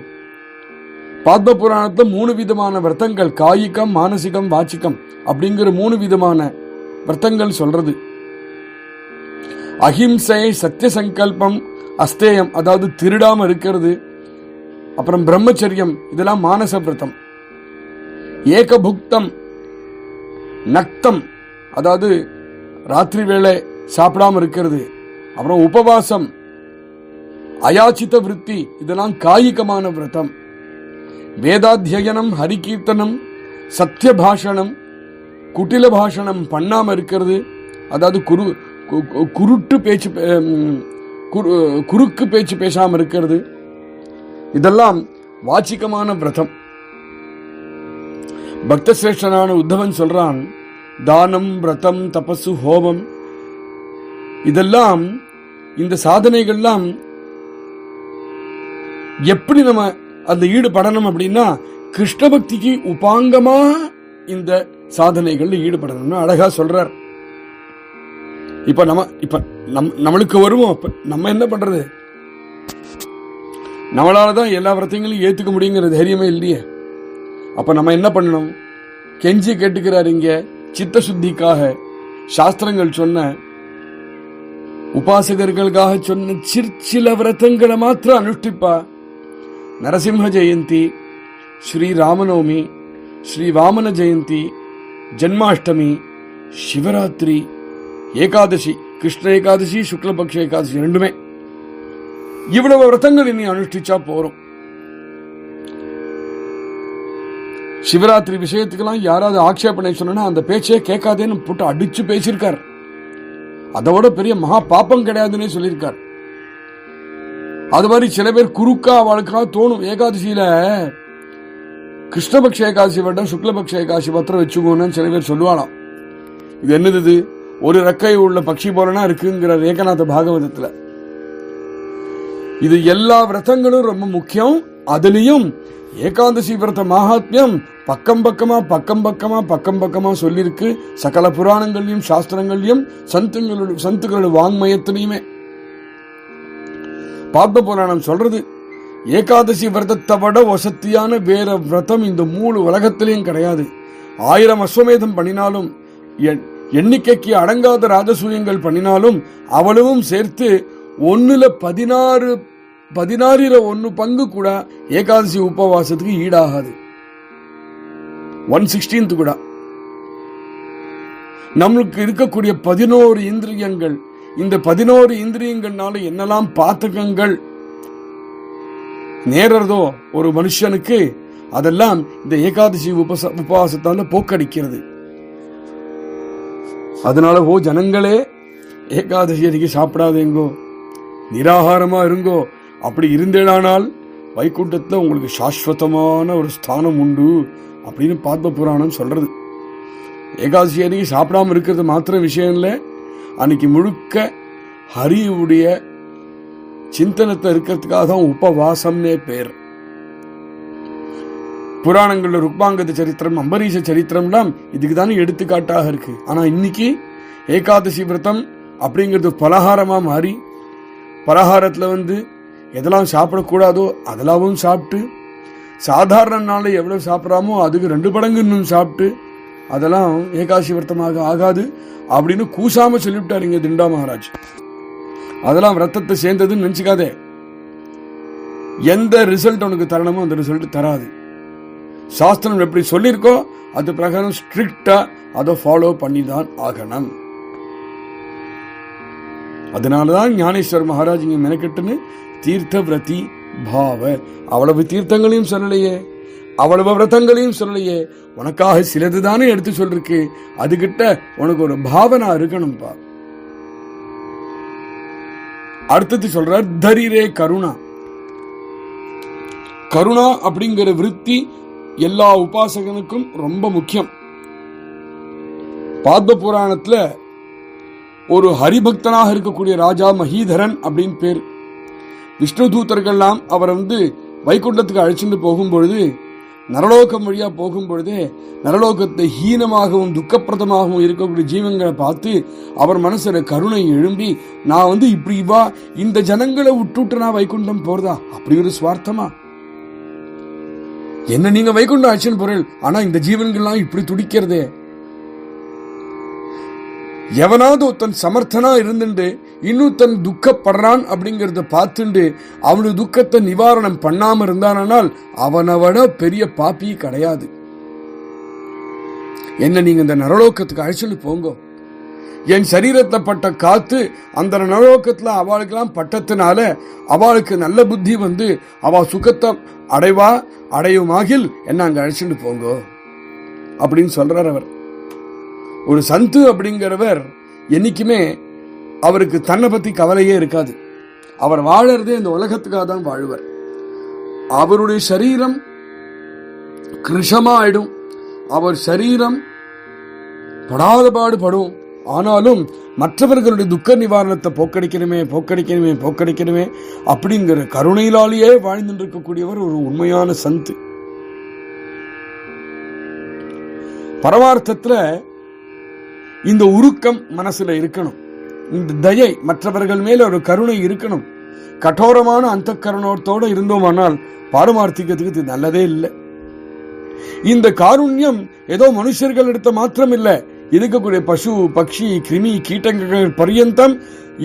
[SPEAKER 1] பத்ம புராணத்துல 3 விதமான விரதங்கள், காயிகம், மானசிகம், வாச்சிகம் அப்படிங்கிற 3 விதமான விரதங்கள் சொல்றது. அஹிம்சை, சத்திய சங்கல்பம், அஸ்தேயம் அதாவது திருடாம இருக்கிறது, அப்புறம் பிரம்மச்சரியம், இதெல்லாம் மானச விரதம். ஏகபுக்தம், நக்தம் அதாவது ராத்திரி வேளை சாப்பிடாம இருக்கிறது, அப்புறம் உபவாசம், அயாச்சித விருத்தி, இதெல்லாம் காயிகமான விரதம். வேதாத்தியனம், ஹரிகீர்த்தனம், சத்திய பாஷணம், குட்டில பாஷணம் பண்ணாம இருக்கிறது, அதாவது குறுக்கு பேச்சு பேசாம இருக்கிறது, இதெல்லாம் வாச்சிகமான விரதம். பக்த சிரேஷ்டனான உத்தவன் சொல்றான், தானம், விரதம், தபசு, ஹோமம் இதெல்லாம் இந்த சாதனைகள்லாம் எப்படி நம்ம அந்த ஈடுபடணும் அப்படின்னா கிருஷ்ண பக்திக்கு உபாங்கமா இந்த சாதனைகள் ஈடுபடணும்னு அழகா சொல்றார். இப்ப நம்மளுக்கு வருவோம். நம்ம என்ன பண்றது? நம்மளாலதான் எல்லா விரதங்களையும் ஏத்துக்க முடியுங்கிற தைரியமே இல்லையே. அப்ப நம்ம என்ன பண்ணணும்? கெஞ்சி கேட்டுக்கிறார் இங்க, சித்த சுத்திக்காக சாஸ்திரங்கள் சொன்ன, உபாசகர்களுக்காக சொன்ன சிற்சில விரதங்களை மாத்திரம் அனுஷ்டிப்பா. நரசிம்ம ஜெயந்தி, ஸ்ரீ ராமநவமி, ஸ்ரீ வாமன ஜெயந்தி, ஜன்மாஷ்டமி, சிவராத்திரி, ஏகாதசி, கிருஷ்ண ஏகாதசி, சுக்லபக்ஷ ஏகாதசி ரெண்டுமே, இவ்வளவு விரதங்கள் இனி அனுஷ்டிச்சா போறோம். சிவராத்திரி விஷயத்துக்கெல்லாம் யாராவது ஆட்சேபனை சொன்னா அந்த பேச்சே கேட்காதேன்னு போட்டு அடிச்சு பேசியிருக்கார். அதோட பெரிய மகா பாப்பம் கிடையாதுன்னே சொல்லியிருக்கார். அது மாதிரி சில பேர் குறுக்கா அவளுக்காக தோணும், ஏகாதசியில கிருஷ்ணபக்ஷ ஏகாதசி வேண்டாம், சுக்லபக்ஷ ஏகாதசி பத்திரம் வச்சுக்கோன்னு சில பேர் சொல்லுவாளாம். இது என்னது? ஒரு ரெக்கை உள்ள பட்சி போலனா இருக்குங்கிற ஏகநாத பாகவதத்துல. இது எல்லா விரதங்களும் ரொம்ப முக்கியம். அதுலயும் ஏகாதசி விரத மகாத்மியம் பக்கம் பக்கமா சொல்லிருக்கு. சகல புராணங்களையும் சாஸ்திரங்களையும் சந்துகளோட வாங்மயத்திலையுமே. பத்ம புராணம் சொல்றது, ஏகாதசி விரதத்தை விட வசத்தியான வேற விரதம் இந்த 3 உலகத்திலையும் கிடையாது. 1000 அஸ்வமேதம் பண்ணினாலும், எண்ணிக்கைக்கு அடங்காத ராஜசூயங்கள் பண்ணினாலும் அவ்வளவும் சேர்த்து 1/16 பங்கு கூட ஏகாதசி உபவாசத்துக்கு ஈடாகாது. 1/16 கூட. நம்மளுக்கு இருக்கக்கூடிய 11 இந்திரியங்கள், இந்த 11 இந்திரியங்கள்னால என்னெல்லாம் பாத்தகங்கள் நேரதோ ஒரு மனுஷனுக்கு, அதெல்லாம் இந்த ஏகாதசி உபவாசத்தால போக்கடிக்கிறது. அதனால ஜனங்களே, ஏகாதசி அன்னைக்கு சாப்பிடாதேங்கோ, நிராகாரமா இருங்கோ. அப்படி இருந்தேனானால் வைகுண்டத்துல உங்களுக்கு சாஸ்வதமான ஒரு ஸ்தானம் உண்டு அப்படின்னு பத்ம புராணம் சொல்றது. ஏகாதசி அன்னைக்கு சாப்பிடாம இருக்கிறது மாத்திரம் விஷயம் இல்லை, அன்னைக்கு முழுக்க ஹரியுடைய சிந்தனத்தை இருக்கிறதுக்காக தான் உபவாசம்னே பேர். புராணங்கள்ல ருக்மாங்கத சரித்திரம், அம்பரீஷ சரித்திரம்லாம் இதுக்கு தானே எடுத்துக்காட்டாக இருக்கு. ஆனா இன்னைக்கு ஏகாதசி விரதம் அப்படிங்கிறது பலகாரமா மாறி, பலகாரத்துல எதெல்லாம் சாப்பிடக்கூடாதோ அதெல்லாம் சாப்பிட்டு, சாதாரண நாள் எவ்வளவு சாப்பிட்றாமோ அதுக்கு 2 மடங்கு இன்னும் சாப்பிட்டு, அதெல்லாம் ஏகாதசி விரதமாக ஆகாது அப்படின்னு கூசாம சொல்லிவிட்டாருங்க திண்டா மகாராஜ். அதெல்லாம் ரத்தத்தை சேர்ந்ததுன்னு நினைச்சுக்காதே. எந்த ரிசல்ட் உனக்கு தரணுமோ அந்த ரிசல்ட் தராது. சாஸ்திரம் எப்படி சொல்லியிருக்கோ அது பிரகாரம் ஸ்ட்ரிக்டா அதை ஃபாலோ பண்ணி தான் ஆகணும். அதனாலதான் ஞானேஸ்வர் மகாராஜ் இங்க மெனக்கெட்டுன்னு தீர்த்த விரதி பாவ, அவ்வளவு தீர்த்தங்களையும் சொல்லலையே, அவ்வளவு விரதங்களையும் சொல்லலையே, உனக்காக சிலதுதானே எடுத்து சொல்லிருக்கு. அதுகிட்ட உனக்கு ஒரு பாவனா இருக்கணும்பா. அடுத்தது சொல்றார் தரிரே கருணா. கருணா அப்படிங்கிற விருத்தி எல்லா உபாசகனுக்கும் ரொம்ப முக்கியம். பாத்ம புராணத்துல ஒரு ஹரிபக்தனாக இருக்கக்கூடிய ராஜா மஹீதரன் அப்படின்னு பேர். விஷ்ணு தூதர்கள்லாம் அவர் வைகுண்டத்துக்கு அழைச்சிட்டு போகும்பொழுது, நரலோகம் வழியா போகும்பொழுது, நரலோகத்தை ஹீனமாகவும் துக்கப்பிரதமாகவும் இருக்கக்கூடிய ஜீவங்களை பார்த்து அவர் மனசுல கருணை எழும்பி, நான் இப்படி வா, இந்த ஜனங்களை விட்டுட்டு நான் வைகுண்டம் போறதா? அப்படி ஒரு சுவார்த்தமா? என்ன நீங்க வைகுண்டம் அழைச்சின்னு போறேன், ஆனா இந்த ஜீவன்கள்லாம் இப்படி துடிக்கிறதே. எவனாவது ஒருத்தன் சமர்த்தனா இருந்துட்டு இன்னொருத்தன் துக்கப்படுறான் அப்படிங்கறத பார்த்துட்டு அவனு துக்கத்தை நிவாரணம் பண்ணாம இருந்தானால் அவனவன பெரிய பாப்பி கிடையாது. என்ன நீங்க இந்த நரலோகத்துக்கு அழைச்சிட்டு போங்க. என் சரீரத்தை பட்ட காத்து அந்த நரலோகத்துல அவளுக்கெல்லாம் பட்டத்தினால அவளுக்கு நல்ல புத்தி அவ சுகத்தை அடையுமாகில் என்ன அங்க அழைச்சிட்டு போங்க அப்படின்னு சொல்றார் அவர். ஒரு சந்து அப்படிங்கிறவர் என்னைக்குமே அவருக்கு தன்னை பத்தி கவலையே இருக்காது. அவர் வாழறதே இந்த உலகத்துக்காக தான் வாழ்வர். அவருடைய சரீரம் கிருஷமா ஆயிடும், அவர் சரீரம் படாத பாடுபடும். ஆனாலும் மற்றவர்களுடைய துக்க நிவாரணத்தை போக்கடிக்கணுமே அப்படிங்கிற கருணையிலாலேயே வாழ்ந்து இருக்கக்கூடியவர் ஒரு உண்மையான சந்து. பரமார்த்தத்துல இந்த உருக்கம் மனசுல இருக்கணும், இந்த தயை மற்றவர்கள் மேல ஒரு கருணை இருக்கணும். கठोरமான அந்த கருணத்தோட இருந்தோமானால் பாரமார்த்திகத்துக்கு நல்லதே இல்லை. இந்த காருண்யம் ஏதோ மனுஷர்கள் எடுத்த மாத்திரம் இல்லை, இருக்கக்கூடிய பசு பக்ஷி கிருமி கீட்டங்கள் பரியந்தம்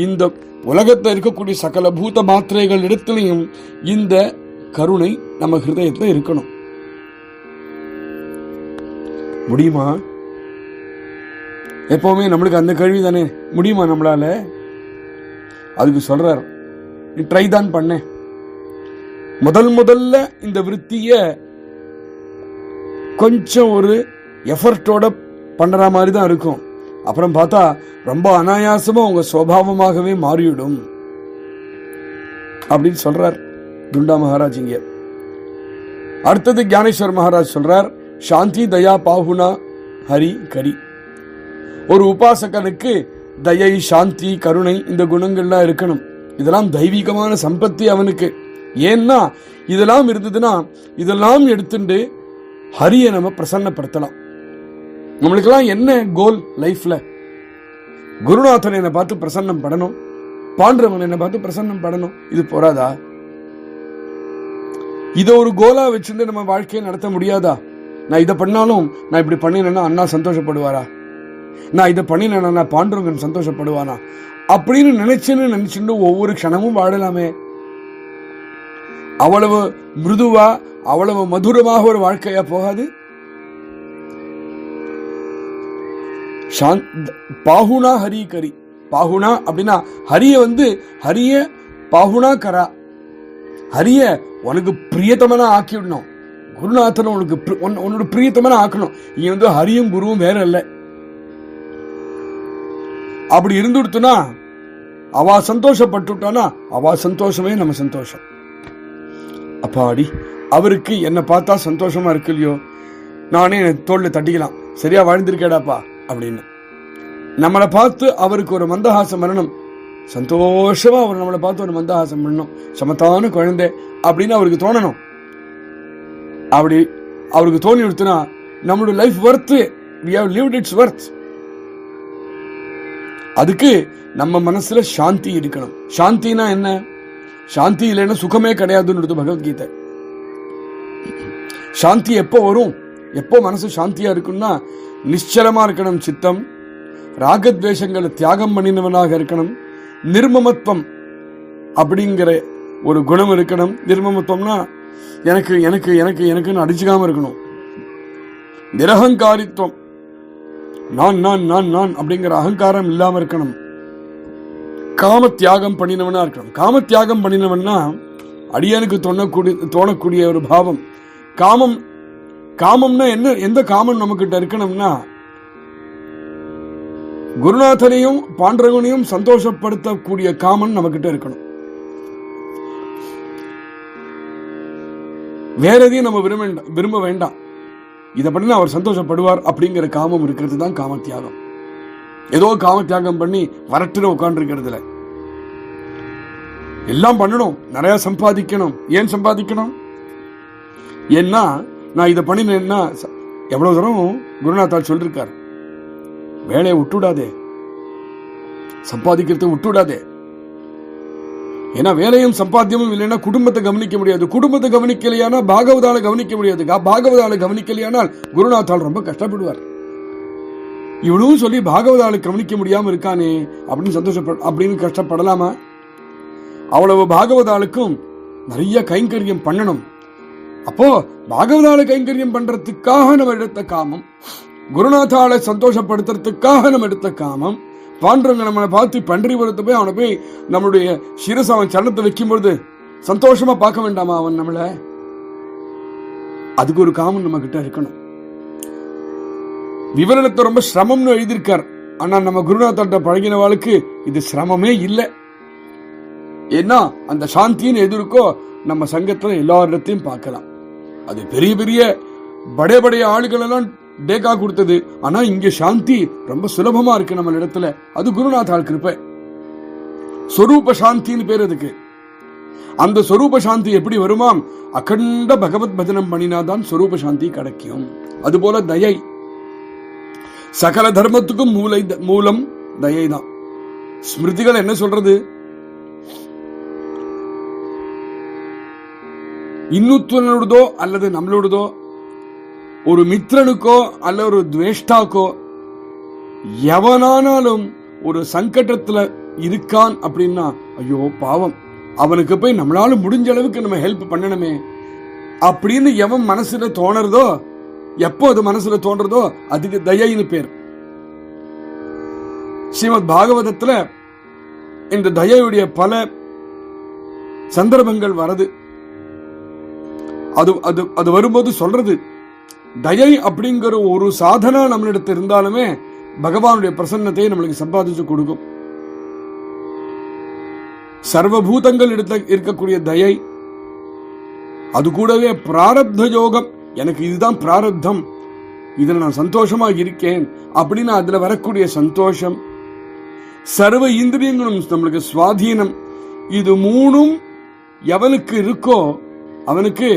[SPEAKER 1] இந்த உலகத்தில் இருக்கக்கூடிய சகல பூத மாத்திரைகள் இடத்திலையும் இந்த கருணை நம்ம ஹிருதயத்தில் இருக்கணும். முடியுமா? எப்பவுமே நம்மளுக்கு அந்த கேள்வி தானே, முடியுமா நம்மளால? அதுக்கு சொல்றார், நீ ட்ரை தான் பண்ண. முதல்ல இந்த விருத்திய கொஞ்சம் ஒரு எஃபர்ட்டோட பண்ற மாதிரி தான் இருக்கும். அப்புறம் பார்த்தா ரொம்ப அனாயாசமா உங்க சுவாவமாகவே மாறிவிடும் அப்படின்னு சொல்றார் துண்டா மகாராஜ் இங்க. அடுத்தது ஞானேஸ்வர் மகாராஜ் சொல்றார், சாந்தி தயா பாகுனா ஹரி கரி. ஒரு உபாசகனுக்கு தயை சாந்தி கருணை இந்த குணங்கள்லாம் இருக்கணும். இதெல்லாம் தெய்வீகமான சம்பத்தி அவனுக்கு. ஏன்னா இதெல்லாம் இருந்ததுன்னா இதெல்லாம் எடுத்துட்டு ஹரியை நம்ம பிரசன்னப்படுத்தலாம். நம்மளுக்கெல்லாம் என்ன கோல் லைஃப்ல? குருநாதன் என்னை பார்த்து பிரசன்னம் படணும், பாண்டவன் என்னை பார்த்து பிரசன்னம் படணும். இது போறாதா? இதை ஒரு கோலா வச்சுட்டு நம்ம வாழ்க்கையை நடத்த முடியாதா? நான் இதை பண்ணாலும் நான் இப்படி பண்ணினேன்னா அண்ணா சந்தோஷப்படுவாரா? நான் இதை பண்ணினேன்னா பாண்டவன் சந்தோஷப்படுவானா? அப்படின்னு நினைச்சுட்டு ஒவ்வொரு க்ஷணமும் வாழலாமே. அவ்வளவு மிருதுவா அவ்வளவு மதுரமாக ஒரு வாழ்க்கையா போகாது? பாகுனா ஹரி கரி. பாகுனா அப்படின்னா ஹரிய பாகுனா கரா. ஹரிய உனக்கு பிரியத்தமனா ஆக்கிடணும். குருநாதன் உன்னோட பிரியத்தமனா ஆக்கணும். இங்க ஹரியும் குருவும் வேற இல்ல. அப்படி இருந்துடுத்துனா அவ சந்தோஷப்பட்டுட்டானா அவ சந்தோஷமே நம்ம சந்தோஷம். அப்பாடி, அவருக்கு என்ன பார்த்தா சந்தோஷமா இருக்கு இல்லையோ, நானே தோல்ல தட்டிக்கலாம், சரியா வாழ்ந்திருக்கேடாப்பா அப்படின்னு. நம்மளை பார்த்து அவருக்கு ஒரு மந்தஹாசம் வரணும், சந்தோஷமா அவர் நம்மளை பார்த்து ஒரு மந்தஹாசம் பண்ணணும், சமத்தான குழந்தை அப்படின்னு அவருக்கு தோணணும். அப்படி அவருக்கு தோணி எடுத்துனா நம்மளோட life worth, we have lived its worth. அதுக்கு நம்ம மனசுல சாந்தி இருக்கணும். சாந்தினா என்ன? சாந்தி இல்லைன்னா சுகமே கிடையாதுன்னு பகவத்கீதை. சாந்தி எப்போ வரும்? எப்போ மனசு சாந்தியா இருக்கும்னா நிச்சலமா இருக்கணும் சித்தம், ராகத்வேஷங்களை தியாகம் பண்ணினவனாக இருக்கணும், நிர்மமத்துவம் அப்படிங்கிற ஒரு குணம் இருக்கணும். நிர்மமத்துவம்னா எனக்கு எனக்கு எனக்கு எனக்குன்னு அடிச்சுக்காம இருக்கணும். நிரகங்காரித்துவம், நான் நான் நான் நான் அப்படிங்கிற அகங்காரம் இல்லாம இருக்கணும். காம தியாகம் பண்ணினவனா இருக்கணும். காம தியாகம் பண்ணினவன்னா அடியானுக்கு தோணக்கூடிய ஒரு பாவம். காமம்னா என்ன? எந்த காமம் நம்ம கிட்ட இருக்கணும்னா குருநாதனையும் பாண்டவனையும் சந்தோஷப்படுத்தக்கூடிய காமன் நம்ம கிட்ட இருக்கணும். வேற எதையும் நம்ம விரும்ப வேண்டாம். இதை பண்ணி அவர் சந்தோஷப்படுவார் அப்படிங்கிற காமம் இருக்கிறது தான் காம தியாகம். ஏதோ காம தியாகம் பண்ணி வரட்டுன்னு உட்கார்ந்து இருக்கிறதுல எல்லாம் பண்ணணும், நிறைய சம்பாதிக்கணும். ஏன் சம்பாதிக்கணும்? ஏன்னா நான் இதை பண்ணினேன்னா எவ்வளவு தூரம் குருநாத்தால் சொல்லிருக்கார், வேலையை விட்டுவிடாதே, சம்பாதிக்கிறத விட்டுவிடாதே. ஏன்னா வேலையும் சம்பாத்தியமும் இல்லைன்னா குடும்பத்தை கவனிக்க முடியாது. குடும்பத்தை கவனிக்கலையானா பாகவதால கவனிக்க முடியாது. பாகவதால கவனிக்கலையானால் குருநாத்தால் ரொம்ப கஷ்டப்படுவார். இவ்வளவு சொல்லி பாகவதால கவனிக்க முடியாம இருக்கானே அப்படின்னு கஷ்டப்படலாமா? அவ்வளவு பாகவதாளுக்கும் நிறைய கைங்கரியம் பண்ணணும். அப்போ பாகவதால கைங்கரியம் பண்றதுக்காக நம்ம எடுத்த காமம், குருநாத்தால சந்தோஷப்படுத்துறதுக்காக நம்ம எடுத்த காமம், பாண்டவங்க நம்மளை பார்த்து பன்றிபுரத்தை போய் அவனை போய் நம்மளுடைய சிரச அவன் சரணத்தை வைக்கும் பொழுது சந்தோஷமா பார்க்க வேண்டாமா அவன் நம்மள? அதுக்கு ஒரு காமம் நம்ம கிட்ட இருக்கணும். விவரணத்தை ரொம்ப சிரமம்னு எழுதியிருக்கார். ஆனா நம்ம குருநாத்தாட்ட பழகினவாளுக்கு இது சிரமமே இல்லை. ஏன்னா அந்த சாந்தின்னு எது இருக்கோ நம்ம சங்கத்துல எல்லாரிடத்தையும் பார்க்கலாம். அது பெரிய பெரிய படைய ஆளுகள் எல்லாம் டேக்கா கொடுத்தது. ஆனா இங்க சாந்தி ரொம்ப சுலபமா இருக்கு நம்ம இடத்துல. அது குருநாதால் கிருபை. சொரூப சாந்தின்னு பேர் அதுக்கு. அந்த சொரூப சாந்தி எப்படி வருமாம்? அகண்ட பகவத் பஜனம் பண்ணினாதான் சொரூப சாந்தி கிடைக்கும். அதுபோல தயை, சகல தர்மத்துக்கும் மூலம் தயை தான். ஸ்மிருதிகள் என்ன சொல்றது? இன்னொருத்தனோடதோ அல்லது நம்மளோடதோ ஒரு மித்திரனுக்கோ அல்ல ஒரு துவேஷ்டாக்கோ எவனானாலும் ஒரு சங்கடத்துல இருக்கான் அப்படின்னா ஐயோ பாவம், அவனுக்கு போய் நம்மளால முடிஞ்ச அளவுக்கு நம்ம ஹெல்ப் பண்ணணுமே அப்படின்னு எவன் மனசுல தோணுறதோ, எப்போ அது மனசுல தோன்றதோ அதுக்கு தயைன்னு பேர். ஸ்ரீமத் பாகவதத்துல இந்த தயையுடைய பல சந்தர்ப்பங்கள் வருது. அது வரும்போது சொல்றது, தயை அப்படிங்கிற ஒரு சாதனா நம்மளிடத்து இருந்தாலுமே பகவானுடைய பிரசன்னத்தை நம்மளுக்கு சம்பாதிச்சு கொடுக்கும். சர்வபூதங்கள் இடத்துல இருக்கக்கூடிய தயை, அது கூடவே பிராரப்த யோகம். எனக்கு இதுதான் பிராரப்தம், இதுல நான் சந்தோஷமா இருக்கேன் அப்படின்னு அதுல வரக்கூடிய சந்தோஷம், சர்வ இந்திரியங்களும் நம்மளுக்கு சுவாதீனம். இது மூணும் எவனுக்கு இருக்கோ அவனுக்கு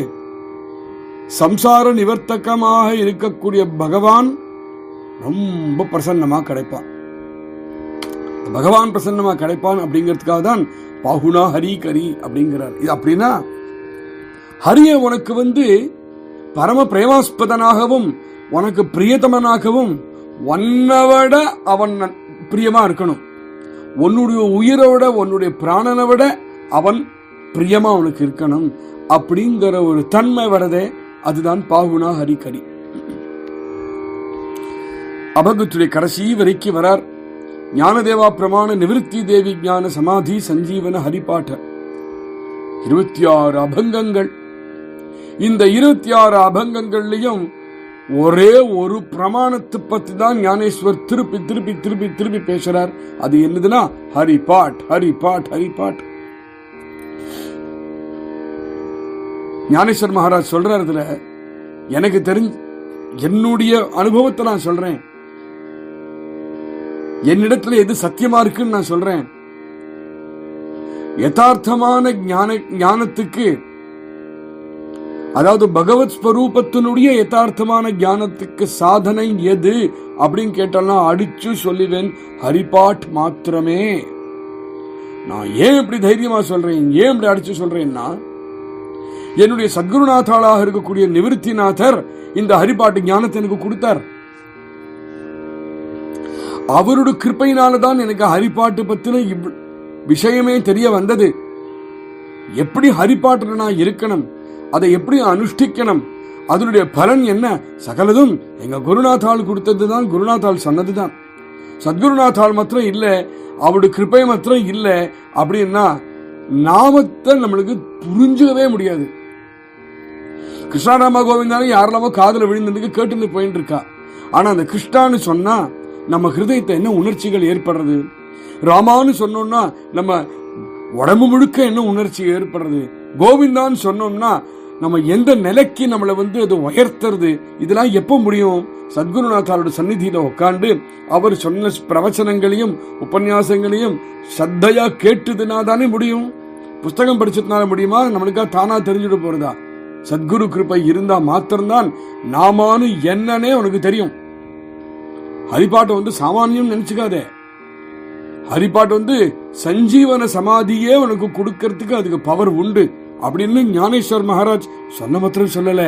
[SPEAKER 1] சம்சார நிவர்த்தகமாக இருக்கக்கூடிய பகவான் ரொம்ப பிரசன்னமா கிடைப்பான். பகவான் பிரசன்னமா கிடைப்பான் அப்படிங்கிறதுக்காக தான் பாகுனா ஹரி கரி அப்படிங்கிறார். இது அப்படின்னா ஹரிய உனக்கு பரம பிரேமாஸ்பதனாகவும் உனக்கு பிரியதமனாகவும் ஒன்னவிட அவன் பிரியமா இருக்கணும். உன்னுடைய உயிரோட உன்னுடைய பிராணனை விட அவன் பிரியமா அவனுக்கு இருக்கணும் அப்படிங்கிற ஒரு தன்மை வரதே, அதுதான் பாகுனா ஹரிகரி. அபகத்துடைய கடைசி வரைக்கும் வரார். ஞானதேவா பிரமாண நிவிருத்தி தேவி ஞான சமாதி சஞ்சீவன ஹரிபாட்ட 26 அபங்கங்கள். இந்த 26 அபங்கங்கள்லயும் ஒரே ஒரு பிரமாணத்தை பத்தி தான் ஞானேஸ்வர் திருப்பி திருப்பி திருப்பி திருப்பி பேசுறார். அது என்னதுன்னா ஹரிபாட் ஹரிபாட் ஹரிபாட். ஞானேஸ்வர் மகாராஜ் சொல்றார், இதுல எனக்கு தெரிஞ்ச என்னுடைய அனுபவத்தை நான் சொல்றேன், என்னிடத்துல எது சத்தியமா இருக்குன்னு நான் சொல்றேன். யதார்த்தமான ஞானத்துக்கு, அதாவது பகவத் ஸ்வரூபத்தினுடைய யதார்த்தமான ஞானத்துக்கு சாதனை எது அப்படின்னு கேட்டாலும் அடிச்சு சொல்லுவேன், ஹரிபாட் மாத்திரமே. நான் ஏன் இப்படி தைரியமா சொல்றேன், ஏன் இப்படி அடிச்சு சொல்றேன்னா, என்னுடைய சத்குருநாதாளாக இருக்கக்கூடிய நிவிருத்திநாதர் இந்த ஹரிபாட்டு ஞானத்தை எனக்கு கொடுத்தார். அவருடைய கிருப்பையினாலதான் எனக்கு ஹரிபாட்டு பத்தின விஷயமே தெரிய வந்தது. எப்படி ஹரிபாட்டில் நான் இருக்கணும், அதை எப்படி அனுஷ்டிக்கணும், அதனுடைய பலன் என்ன, சகலதும் எங்க குருநாத்தாள் கொடுத்ததுதான், குருநாத்தாள் சொன்னதுதான். சத்குருநாத்தாள் மாத்திரம் இல்ல, அவருடைய கிருபை மாத்திரம் இல்ல அப்படின்னா நாமத்தை நம்மளுக்கு புரிஞ்சுக்கவே முடியாது. கிருஷ்ணாராம கோவிந்தாலும் யாரெல்லாமோ காதல விழுந்ததுக்கு கேட்டுன்னு போயிட்டு இருக்கா. ஆனா அந்த கிருஷ்ணான்னு சொன்னா நம்ம ஹிருதயத்தை என்ன உணர்ச்சிகள் ஏற்படுறது, ராமான்னு சொன்னோம்னா நம்ம உடம்பு முழுக்க என்ன உணர்ச்சி ஏற்படுறது, கோவிந்தான்னு சொன்னோம்னா நம்ம எந்த நிலைக்கு நம்மளை அது உயர்த்துறது. இதெல்லாம் எப்ப முடியும்? சத்குருநாத்தாரோட சந்நிதியில உட்காந்து அவர் சொன்ன பிரவச்சனங்களையும் உபன்யாசங்களையும் சத்தையா கேட்டுதுனா தானே முடியும். புஸ்தகம் படிச்சதுனால முடியுமா? நம்மளுக்கா தானா தெரிஞ்சுட்டு போறதா? சத்குரு கிருபை இருந்தா மாத்திரம்தான் நாமானு என்னன்னே உனக்கு தெரியும். ஹரிபாட்டை சாமானியம் நினைச்சுக்காதே. ஹரிபாட்டு சஞ்சீவன சமாதியே உனக்கு கொடுக்கறதுக்கு அதுக்கு பவர் உண்டு அப்படின்னு ஞானேஸ்வர் மகாராஜ் சொன்ன மாத்திரம் சொல்லல,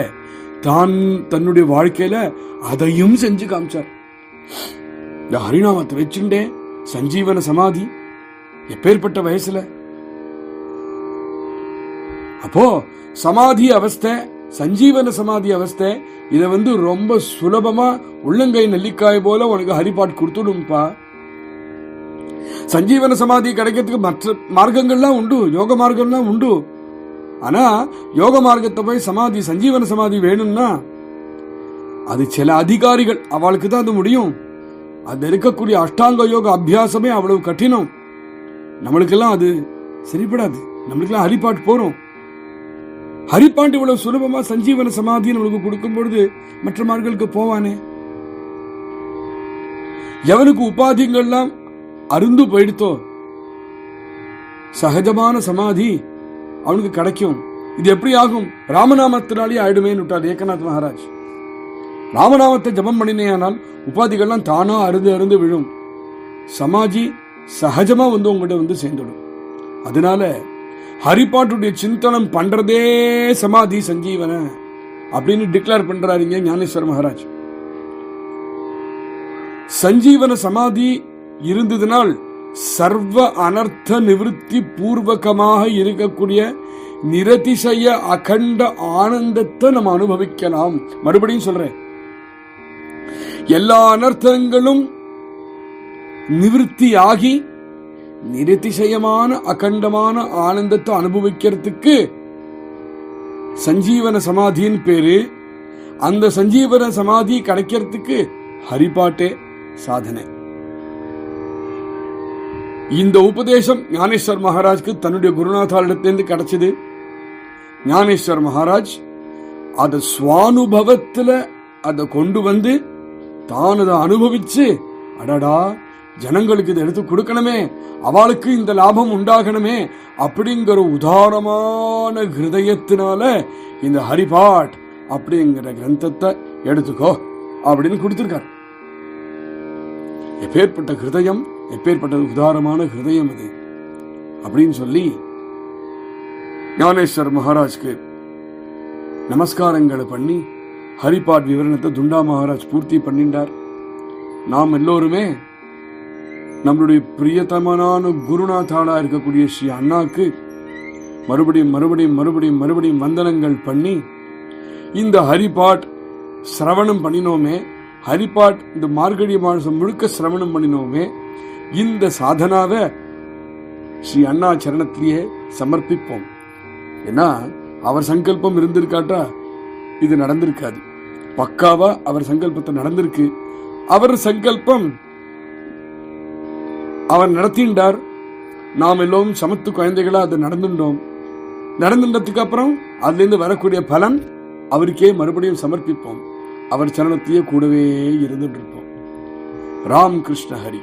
[SPEAKER 1] தான் தன்னுடைய வாழ்க்கையில அதையும் செஞ்சு காமிச்சார். இந்த ஹரிநாமத்தை வச்சுட்டே சஞ்சீவன சமாதி எப்பேற்பட்ட வயசுல. அப்போ சமாதி அவஸ்தை, சஞ்சீவன சமாதி அவஸ்தை, இத ரொம்ப சுலபமா உள்ளங்கை நெல்லிக்காய் போல உனக்கு ஹரிபாட் கொடுத்துடும்பா. சஞ்சீவன சமாதி கிடைக்கிறதுக்கு மற்ற மார்க்கங்கள்லாம் உண்டு, யோக மார்க்கம்லாம் உண்டு. ஆனா யோக மார்க்கத்தை போய் சமாதி, சஞ்சீவன சமாதி வேணும்னா அது சில அதிகாரிகள் அவளுக்கு தான் அது முடியும். அது இருக்கக்கூடிய அஷ்டாங்க யோக அபியாசமே அவ்வளவு கঠিனம். நம்மளுக்கெல்லாம் அது சரிப்படாது. நம்மளுக்கெல்லாம் ஹரிபாட் போறோம். ஹரிபாட் இவ்வளவு சுலபமா சஞ்சீவன சமாதி நம்மளுக்கு கொடுக்கும் பொழுது மற்ற மார்களுக்கு போவானே. எவனுக்கு உபாதிகள்லாம் அருந்து போயிடுத்தோ சகஜமான சமாதி அவனுக்கு கிடைக்கும். இது எப்படி ஆகும்? ராமநாமத்தினாலே ஆயிடுமேன்னு விட்டார் ஏகநாத் மகாராஜ். ராமநாமத்தை ஜபம் பண்ணினேயானால் உபாதிகள்லாம் தானா அருந்து அருந்து விழும். சமாஜி சகஜமா உங்ககிட்ட சேர்ந்துடும். அதனால ஹரிபாட்டுடைய சிந்தனம் பண்றதே சமாதி சஞ்சீவன அப்படின்னு டிக்ளேர் பண்றாருங்க ஞானேஸ்வர மகாராஜ். சஞ்சீவன சமாதி இருந்ததுனால் சர்வ அனர்த்த நிவர்த்தி பூர்வகமாக இருக்கக்கூடிய நிரதிசய அகண்ட ஆனந்தத்தை நம்ம அனுபவிக்கலாம். மறுபடியும் சொல்றேன், எல்லா அனர்த்தங்களும் நிவர்த்தி ஆகி நிரதிசயமான அகண்டமான ஆனந்தத்தை அனுபவிக்கிறதுக்கு சஞ்சீவன சமாதியின் பேரு. அந்த சஞ்சீவன சமாதி கிடைக்கிறதுக்கு ஹரிபாட்டே சாதனை. இந்த உபதேசம் ஞானேஸ்வர் மகாராஜ்க்கு தன்னுடைய குருநாதாரிடத்திலிருந்து கிடைச்சது. ஞானேஸ்வர் மகாராஜ் அத சுவானுபவத்துல அதை கொண்டு தான் அதை அனுபவிச்சு, அடடா ஜனங்களுக்கு இதை எடுத்து கொடுக்கணுமே, அவளுக்கு இந்த லாபம் உண்டாகணுமே அப்படிங்கிற உதாரமான ஹிருதயத்தினால இந்த ஹரிபாட் அப்படிங்கிற கிரந்தத்தை எடுத்துக்கோ அப்படின்னு கொடுத்திருக்கார். எப்பேற்பட்ட ஹிருதயம், எப்பேற்பட்ட உதாரமான ஹிருதயம் அது அப்படின்னு சொல்லி ஞானேஸ்வர் மகாராஜ்க்கு நமஸ்காரங்களை பண்ணி ஹரிபாட் விவரணத்தை துண்டா மகாராஜ் பூர்த்தி பண்ணிட்டார். நாம் எல்லோருமே நம்மளுடைய பிரியத்தமனான குருநாதாளா இருக்கக்கூடிய ஸ்ரீ அண்ணாக்கு மறுபடியும் மறுபடியும் மறுபடியும் மறுபடியும் வந்தனங்கள் பண்ணி இந்த ஹரிபாட் சிரவணம் பண்ணினோமே, ஹரிபாட் இந்த மார்கழி மாசம் முழுக்க சிரவணம் பண்ணினோமே, இந்த சாதனாவை ஸ்ரீ அண்ணா சரணத்திலேயே சமர்ப்பிப்போம். ஏன்னா அவர் சங்கல்பம் இருந்திருக்காட்டா இது நடந்திருக்காது. பக்காவா அவர் சங்கல்பத்தை நடந்திருக்கு. அவர் சங்கல்பம் அவர் நடத்தின்றார். நாம் எல்லோரும் சமத்து குழந்தைகளா அது நடந்துட்டோம். நடந்துட்டதுக்கு அப்புறம் அதுல இருந்து வரக்கூடிய பலன் அவருக்கே மறுபடியும் சமர்ப்பிப்போம். அவர் சரணத்தையே கூடவே இருந்துட்டு இருப்போம். ராம் கிருஷ்ண ஹரி.